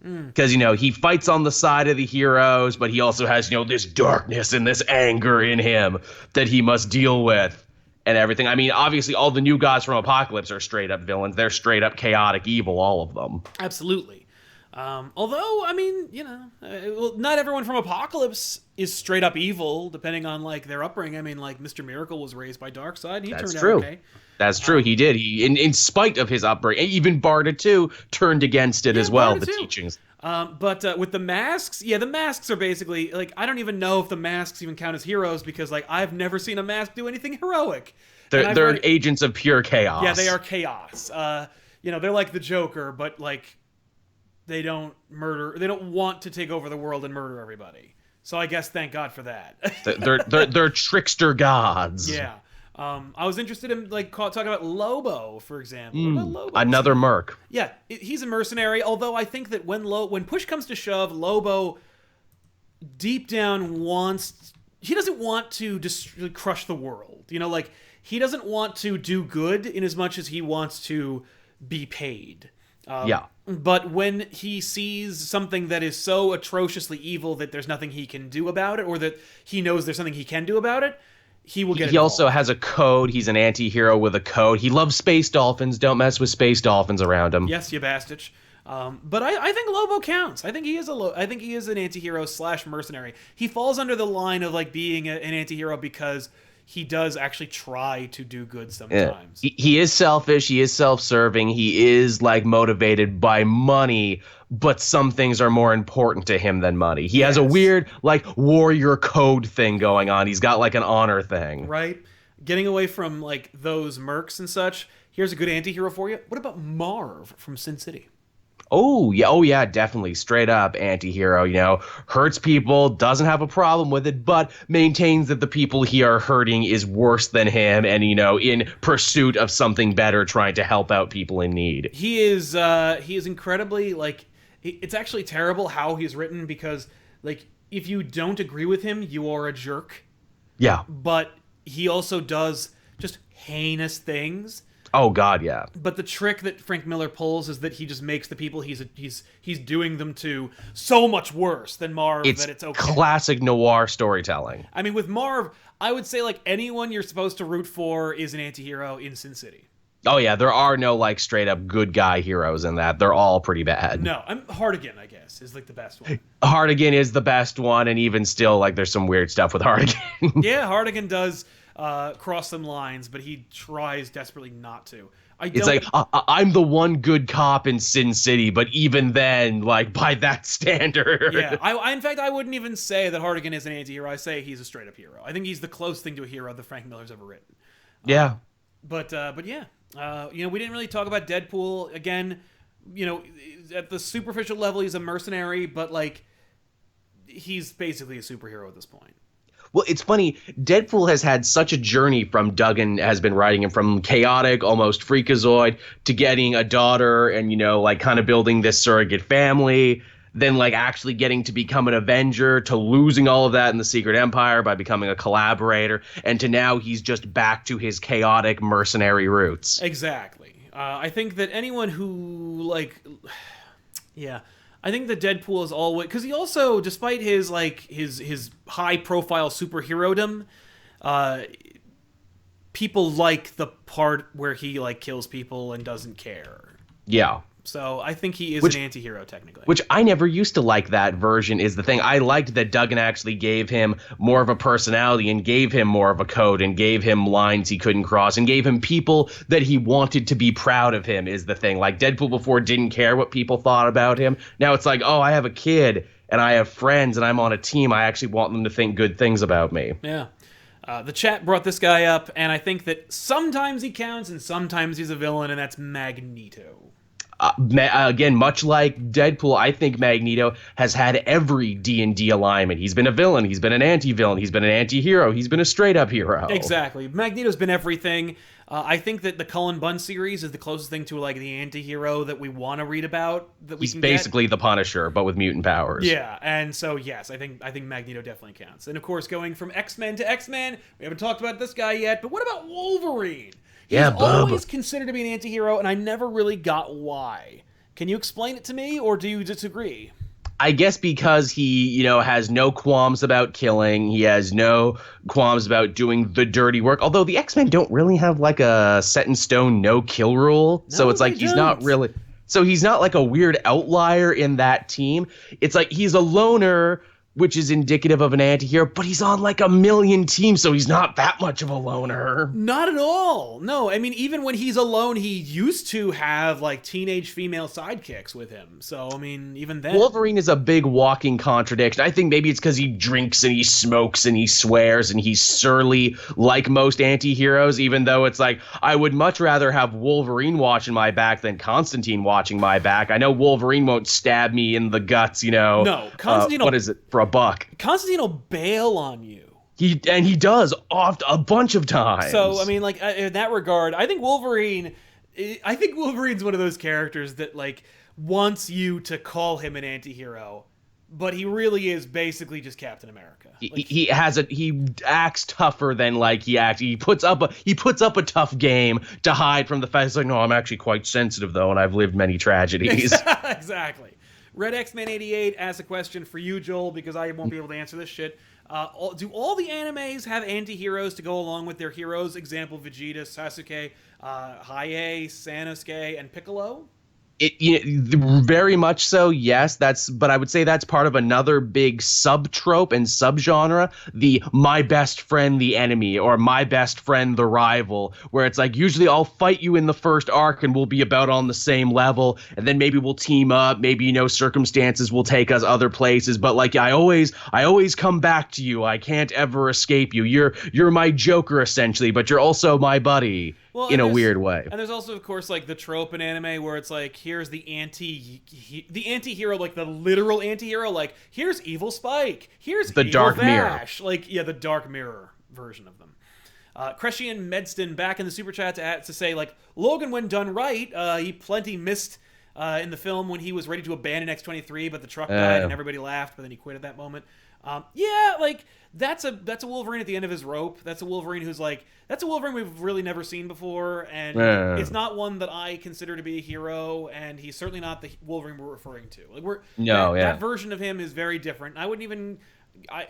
Because, he fights on the side of the heroes, but he also has, this darkness and this anger in him that he must deal with and everything. I mean, obviously, all the new gods from Apocalypse are straight up villains. They're straight up chaotic evil, all of them. Absolutely. Although, I mean, well, not everyone from Apocalypse is straight up evil, depending on like their upbringing. I mean, like Mr. Miracle was raised by Darkseid, and he turned out okay. That's true. He did. He, in spite of his upbringing, even Barda too turned against it as well. The teachings. But with the masks, the masks are basically like, I don't even know if the masks even count as heroes because like I've never seen a mask do anything heroic. They're agents of pure chaos. Yeah, they are chaos. They're like the Joker, but like. They don't want to take over the world and murder everybody. So I guess thank God for that. they're trickster gods. Yeah. I was interested in talking about Lobo, for example. What about Lobo? Another merc. Yeah, he's a mercenary, although I think that when push comes to shove, Lobo deep down he doesn't want to crush the world. He doesn't want to do good in as much as he wants to be paid. But when he sees something that is so atrociously evil that there's nothing he can do about it, or that he knows there's something he can do about it, he will get He also has a code. He's an anti-hero with a code. He loves space dolphins. Don't mess with space dolphins around him. Yes, you bastard. But I think Lobo counts. I think he is an anti-hero / mercenary. He falls under the line of like being an anti-hero because he does actually try to do good sometimes. Yeah. He is selfish. He is self-serving. He is like motivated by money, but some things are more important to him than money. He has a weird like warrior code thing going on. He's got like an honor thing. Right. Getting away from like those mercs and such. Here's a good anti-hero for you. What about Marv from Sin City? Oh yeah, definitely. Straight up anti-hero, hurts people, doesn't have a problem with it, but maintains that the people he are hurting is worse than him and, in pursuit of something better, trying to help out people in need. He is incredibly, like, it's actually terrible how he's written because, like, if you don't agree with him, you are a jerk. Yeah. But he also does just heinous things. Oh God, yeah. But the trick that Frank Miller pulls is that he just makes the people he's doing them to so much worse than Marv that it's okay. Classic noir storytelling. I mean, with Marv, I would say like anyone you're supposed to root for is an anti-hero in Sin City. Oh yeah, there are no like straight up good guy heroes in that. They're all pretty bad. No, Hardigan, I guess, is like the best one. Hardigan is the best one, and even still, like there's some weird stuff with Hardigan. Yeah, Hardigan does cross some lines, but he tries desperately not to. It's like, I'm the one good cop in Sin City, but even then, like, by that standard. Yeah, in fact, I wouldn't even say that Hardigan is an anti-hero. I say he's a straight-up hero. I think he's the closest thing to a hero that Frank Miller's ever written. Yeah. But yeah. We didn't really talk about Deadpool. Again, at the superficial level, he's a mercenary, but, like, he's basically a superhero at this point. Well, it's funny. Deadpool has had such a journey from Duggan has been writing him from chaotic, almost freakazoid to getting a daughter and, like kind of building this surrogate family, then like actually getting to become an Avenger, to losing all of that in the Secret Empire by becoming a collaborator, and to now he's just back to his chaotic mercenary roots. Exactly. I think that anyone who I think that Deadpool is always, because he also, despite his his high profile superhero-dom, people like the part where he like kills people and doesn't care. Yeah. So I think he is an anti-hero technically. Which I never used to like that version is the thing. I liked that Duggan actually gave him more of a personality and gave him more of a code and gave him lines he couldn't cross and gave him people that he wanted to be proud of him is the thing. Like Deadpool before didn't care what people thought about him. Now it's like, oh, I have a kid and I have friends and I'm on a team. I actually want them to think good things about me. Yeah. The chat brought this guy up, and I think that sometimes he counts and sometimes he's a villain, and that's Magneto. Again, much like Deadpool, I think Magneto has had every D&D alignment. He's been a villain, he's been an anti-villain, he's been an anti-hero, he's been a straight-up hero. Exactly. Magneto's been everything. I think that the Cullen Bunn series is the closest thing to like the anti-hero that we want to read about. He's basically the Punisher, but with mutant powers. Yeah, and so yes, I think Magneto definitely counts. And of course, going from X-Men to X-Men, we haven't talked about this guy yet, but what about Wolverine? He's always considered to be an anti-hero, and I never really got why. Can you explain it to me, or do you disagree? I guess because he, has no qualms about killing. He has no qualms about doing the dirty work. Although the X-Men don't really have like a set in stone no kill rule. So it's like he's not really. So he's not like a weird outlier in that team. It's like he's a loner, which is indicative of an anti-hero, but he's on like a million teams, so he's not that much of a loner. Not at all. No, I mean, even when he's alone, he used to have like teenage female sidekicks with him. So, I mean, even then. Wolverine is a big walking contradiction. I think maybe it's because he drinks and he smokes and he swears and he's surly like most anti-heroes, even though it's like, I would much rather have Wolverine watching my back than Constantine watching my back. I know Wolverine won't stab me in the guts, No, Constantine what is it? For $1. Constantine will bail on you. He does oft a bunch of times. So I mean, like in that regard, I think Wolverine's one of those characters that like wants you to call him an anti-hero, but he really is basically just Captain America. Like, he acts tougher than like he acts. He puts up a tough game to hide from the fact he's like, no, I'm actually quite sensitive though, and I've lived many tragedies. Exactly. Red X-Men 88 asks a question for you, Joel, because I won't be able to answer this shit. Do all the animes have anti-heroes to go along with their heroes? Example, Vegeta, Sasuke, Hiei, Sanosuke, and Piccolo? Very much so, yes. But I would say that's part of another big subtrope and subgenre, the my best friend the enemy or my best friend the rival, where it's like usually I'll fight you in the first arc and we'll be about on the same level, and then maybe we'll team up, maybe circumstances will take us other places, but like I always come back to you. I can't ever escape you. You're my Joker essentially, but you're also my buddy. Well, in a weird way. And there's also, of course, like the trope in anime where it's like, here's the anti-hero, like the literal anti-hero, like, here's Evil Spike, here's the Evil Dark Vash. Mirror. Like, yeah, the Dark Mirror version of them. Crescian Medston back in the super chat to say, like, Logan, when done right, he plenty missed in the film when he was ready to abandon X-23, but the truck died and everybody laughed, but then he quit at that moment. Yeah, like, that's a Wolverine at the end of his rope. That's a Wolverine that's a Wolverine we've really never seen before, and it's not one that I consider to be a hero, and he's certainly not the Wolverine we're referring to. Like that version of him is very different. I wouldn't even.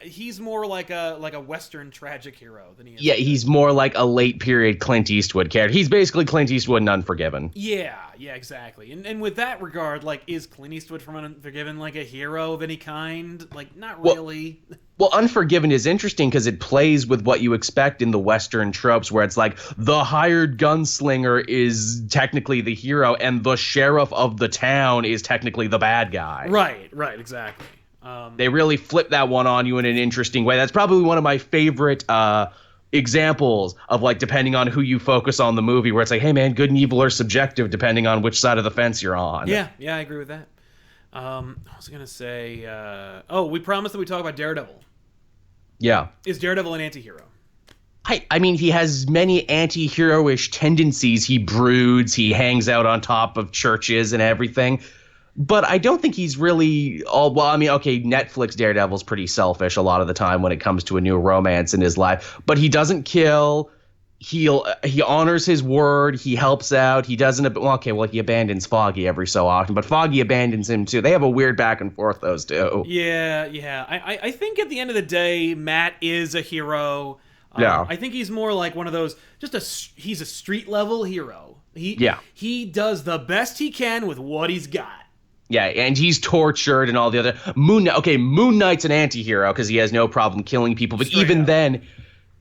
He's more like a Western tragic hero than he is. Yeah, he's more like a late period Clint Eastwood character. He's basically Clint Eastwood in Unforgiven. Yeah, exactly. And with that regard, like, is Clint Eastwood from Unforgiven like a hero of any kind? Like, not really. Well, Unforgiven is interesting because it plays with what you expect in the Western tropes, where it's like the hired gunslinger is technically the hero and the sheriff of the town is technically the bad guy. Right, exactly. They really flip that one on you in an interesting way. That's probably one of my favorite examples of, like, depending on who you focus on the movie, where it's like, hey, man, good and evil are subjective depending on which side of the fence you're on. Yeah, I agree with that. I was going to say, we promised that we talk about Daredevil. Yeah. Is Daredevil an anti-hero? I mean, he has many anti-hero-ish tendencies. He broods, he hangs out on top of churches and everything. But I don't think he's really Netflix Daredevil's pretty selfish a lot of the time when it comes to a new romance in his life. But he doesn't kill. He honors his word. He helps out. He doesn't. He abandons Foggy every so often, but Foggy abandons him too. They have a weird back and forth, those two. Yeah. I think at the end of the day, Matt is a hero. Yeah. I think he's more like one of those. He's a street level hero. He does the best he can with what he's got. Yeah, and he's tortured and all the other Moon Knight's an anti-hero because he has no problem killing people, but even then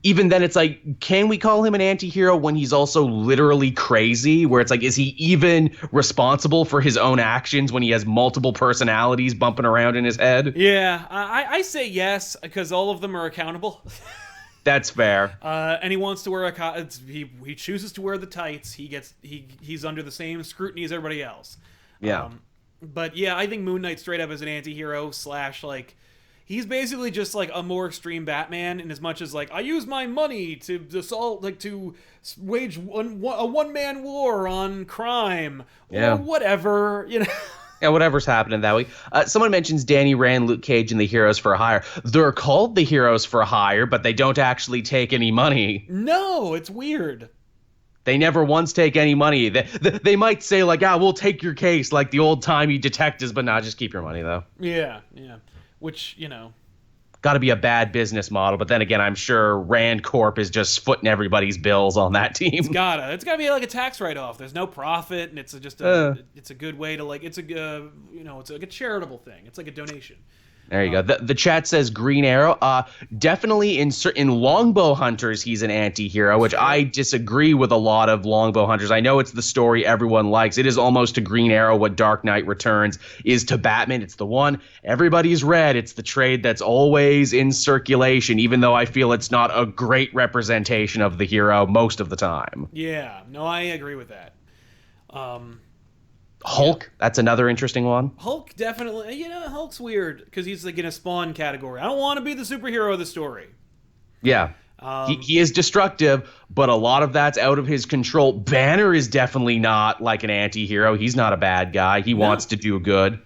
it's like, can we call him an anti-hero when he's also literally crazy, where it's like, is he even responsible for his own actions when he has multiple personalities bumping around in his head? Yeah, I say yes, because all of them are accountable. That's fair. And he wants to wear he chooses to wear the tights. He's under the same scrutiny as everybody else. Yeah. But yeah, I think Moon Knight straight up is an anti-hero / like he's basically just like a more extreme Batman in as much as like I use my money to assault like to wage a one-man war on crime or whatever, you know. Yeah, whatever's happening that week. Someone mentions Danny Rand, Luke Cage, and the Heroes for Hire. They're called the Heroes for Hire, but they don't actually take any money. No, it's weird. They never once take any money. They might say, like, we'll take your case, like the old-timey detectives, but just keep your money, though. Yeah. Which, you know. Got to be a bad business model, but then again, I'm sure Rand Corp is just footing everybody's bills on that team. It's gotta be like a tax write-off. There's no profit, and it's just it's a good way to like it's like a charitable thing. It's like a donation. There you go. The chat says Green Arrow. Definitely in Longbow Hunters, he's an anti-hero, which I disagree with a lot of Longbow Hunters. I know it's the story everyone likes. It is almost to Green Arrow what Dark Knight Returns is to Batman. It's the one everybody's read. It's the trade that's always in circulation, even though I feel it's not a great representation of the hero most of the time. Yeah, no, I agree with that. Hulk, that's another interesting one. Hulk definitely, Hulk's weird because he's like in a Spawn category. I don't want to be the superhero of the story. Yeah. He is destructive, but a lot of that's out of his control. Banner is definitely not like an anti-hero. He's not a bad guy. He wants to do good.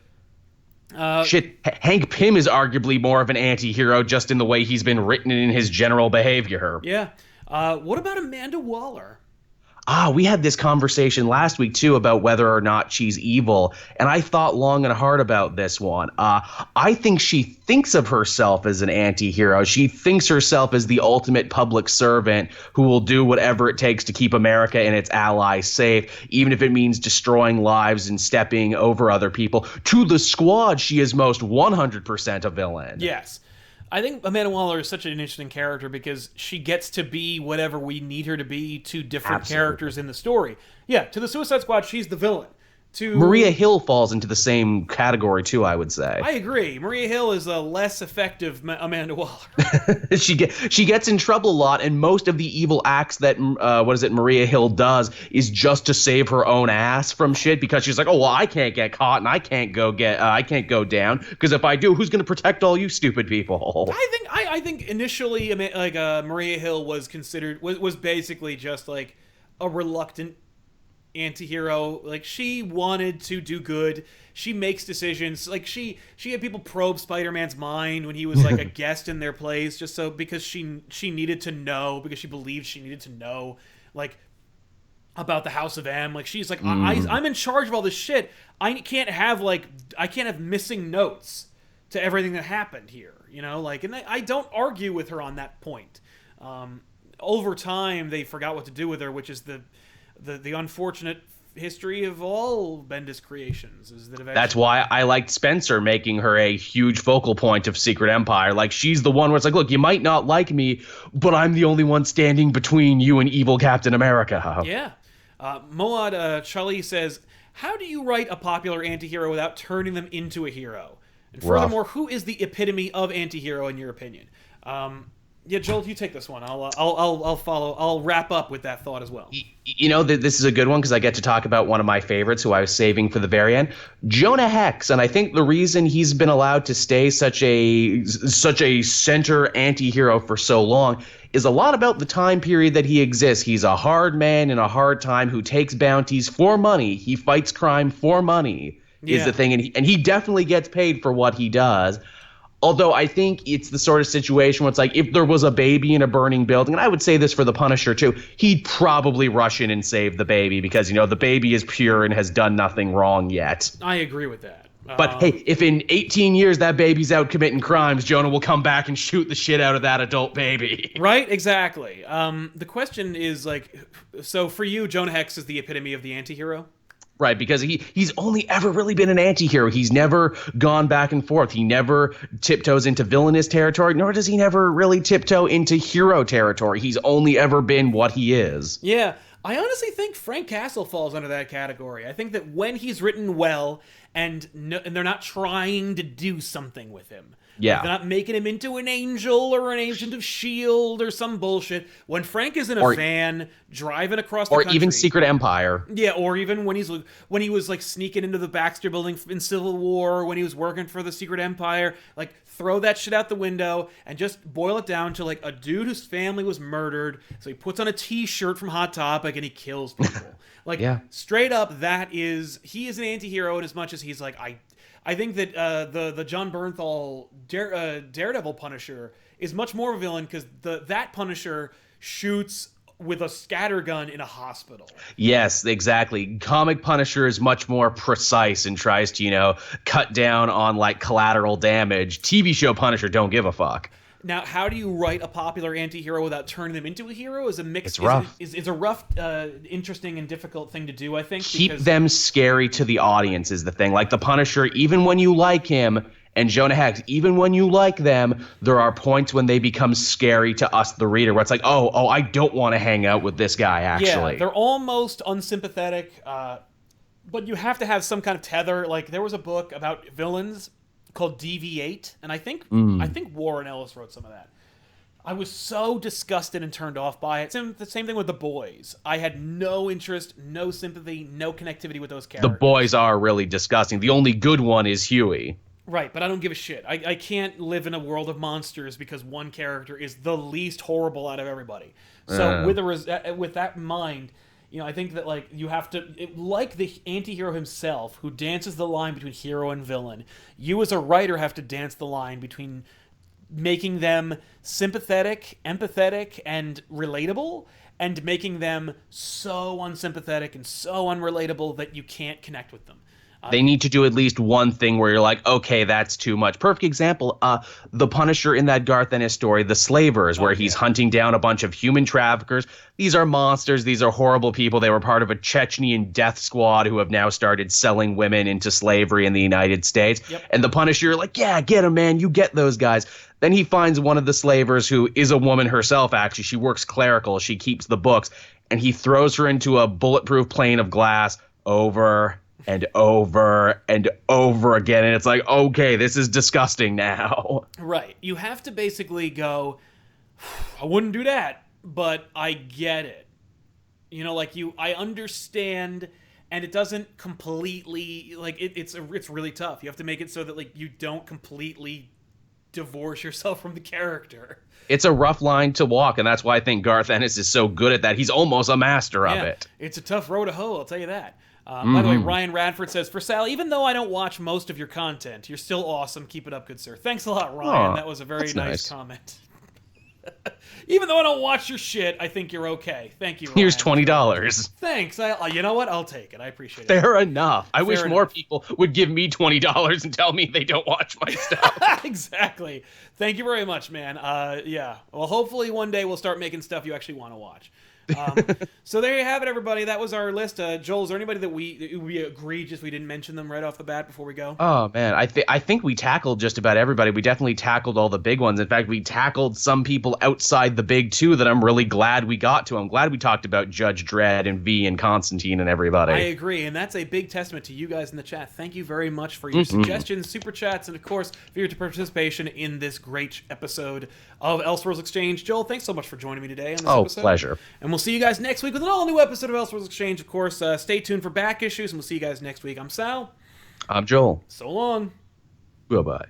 Hank Pym is arguably more of an anti-hero just in the way he's been written in his general behavior. Yeah. What about Amanda Waller? We had this conversation last week, too, about whether or not she's evil, and I thought long and hard about this one. I think she thinks of herself as an anti-hero. She thinks herself as the ultimate public servant who will do whatever it takes to keep America and its allies safe, even if it means destroying lives and stepping over other people. To the Squad, she is most 100% a villain. Yes. I think Amanda Waller is such an interesting character because she gets to be whatever we need her to be to different characters in the story. Yeah, to the Suicide Squad, she's the villain. Maria Hill falls into the same category, too, I would say. I agree. Maria Hill is a less effective Amanda Waller. She gets in trouble a lot, and most of the evil acts that, Maria Hill does is just to save her own ass from shit because she's like, I can't get caught and I can't go down because if I do, who's going to protect all you stupid people? I think initially, Maria Hill was considered, was basically just like a reluctant anti-hero. Like she wanted to do good. She makes decisions. Like she had people probe Spider-Man's mind when he was like a guest in their place just so because she needed to know, because she believed she needed to know like about the House of M. Like she's like I'm in charge of all this shit. I can't have missing notes to everything that happened here, and I don't argue with her on that point. Over time they forgot what to do with her, which is the unfortunate history of all Bendis creations is that eventually... That's why I liked Spencer making her a huge focal point of Secret Empire. Like she's the one where it's like, look, you might not like me, but I'm the only one standing between you and evil Captain America. Yeah. Moad Charlie says, how do you write a popular anti-hero without turning them into a hero? And furthermore, who is the epitome of anti-hero in your opinion? Yeah, Joel, you take this one. I'll follow. I'll wrap up with that thought as well. This is a good one because I get to talk about one of my favorites who I was saving for the very end, Jonah Hex. And I think the reason he's been allowed to stay such a center anti-hero for so long is a lot about the time period that he exists. He's a hard man in a hard time who takes bounties for money. He fights crime for money is the thing. And he definitely gets paid for what he does. Although I think it's the sort of situation where it's like if there was a baby in a burning building, and I would say this for the Punisher too, he'd probably rush in and save the baby because, the baby is pure and has done nothing wrong yet. I agree with that. But hey, if in 18 years that baby's out committing crimes, Jonah will come back and shoot the shit out of that adult baby. Right? Exactly. The question is like, so for you, Jonah Hex is the epitome of the anti-hero? Right, because he's only ever really been an anti-hero. He's never gone back and forth. He never tiptoes into villainous territory, nor does he never really tiptoe into hero territory. He's only ever been what he is. Yeah, I honestly think Frank Castle falls under that category. I think that when he's written well and they're not trying to do something with him. Yeah. Like, they're not making him into an angel or an agent of S.H.I.E.L.D. or some bullshit. When Frank is in a van driving across the country. Or even Secret Empire. Yeah, or even when he was like sneaking into the Baxter building in Civil War, when he was working for the Secret Empire, like throw that shit out the window and just boil it down to like a dude whose family was murdered. So he puts on a t-shirt from Hot Topic and he kills people. Like straight up, he is an anti-hero in as much as he's like, I think that the John Bernthal Daredevil Punisher is much more of a villain because that Punisher shoots with a scattergun in a hospital. Yes, exactly. Comic Punisher is much more precise and tries to, cut down on like collateral damage. TV show Punisher don't give a fuck. Now, how do you write a popular anti-hero without turning them into a hero? Is a mix. It's rough. Is a rough, interesting and difficult thing to do, I think. Keep them scary to the audience is the thing. Like the Punisher, even when you like him, and Jonah Hex, even when you like them, there are points when they become scary to us, the reader, where it's like, oh, I don't want to hang out with this guy, actually. Yeah, they're almost unsympathetic, but you have to have some kind of tether. Like, there was a book about villains called DV8, and I think Warren Ellis wrote some of that. I was so disgusted and turned off by it. The same thing with The Boys. I had no interest, no sympathy, no connectivity with those characters. The Boys are really disgusting. The only good one is Huey. Right, but I don't give a shit. I can't live in a world of monsters because one character is the least horrible out of everybody. So with that in mind, I think that like you have to, like the anti-hero himself who dances the line between hero and villain, you as a writer have to dance the line between making them sympathetic, empathetic, and relatable, and making them so unsympathetic and so unrelatable that you can't connect with them. They need to do at least one thing where you're like, okay, that's too much. Perfect example, the Punisher in that Garth Ennis story, The Slavers, where he's hunting down a bunch of human traffickers. These are monsters. These are horrible people. They were part of a Chechenian death squad who have now started selling women into slavery in the United States. Yep. And the Punisher, like, yeah, get them, man. You get those guys. Then he finds one of the slavers who is a woman herself, actually. She works clerical. She keeps the books. And he throws her into a bulletproof plane of glass over and over and over again, and it's like, okay, this is disgusting now. Right. You have to basically go, I wouldn't do that, but I get it. I understand, and it doesn't completely, like, it's really tough. You have to make it so that, like, you don't completely divorce yourself from the character. It's a rough line to walk, and that's why I think Garth Ennis is so good at that. He's almost a master of it. It's a tough road to hoe, I'll tell you that. By the way, Ryan Radford says, for Sal, even though I don't watch most of your content, you're still awesome. Keep it up, good sir. Thanks a lot, Ryan. That was a very nice comment. Even though I don't watch your shit, I think you're okay. Thank you, Ryan. Here's $20. Thanks. You know what? I'll take it. I appreciate it. Fair enough. I wish more people would give me $20 and tell me they don't watch my stuff. Exactly. Thank you very much, man. Yeah. Well, hopefully one day we'll start making stuff you actually want to watch. So there you have it, everybody. That was our list. Joel, is there anybody that we egregious we didn't mention them right off the bat before we go? Oh man, I think we tackled just about everybody. We definitely tackled all the big ones. In fact, we tackled some people outside the big two that I'm really glad we got to. I'm glad we talked about Judge Dredd and V and Constantine and everybody. I agree, and that's a big testament to you guys in the chat. Thank you very much for your suggestions, super chats, and of course for your participation in this great episode of Elseworlds Exchange. Joel, thanks so much for joining me today on this episode. Oh, pleasure. And we'll see you guys next week with an all-new episode of Elseworlds Exchange. Of course, stay tuned for back issues, and we'll see you guys next week. I'm Sal. I'm Joel. So long. Goodbye.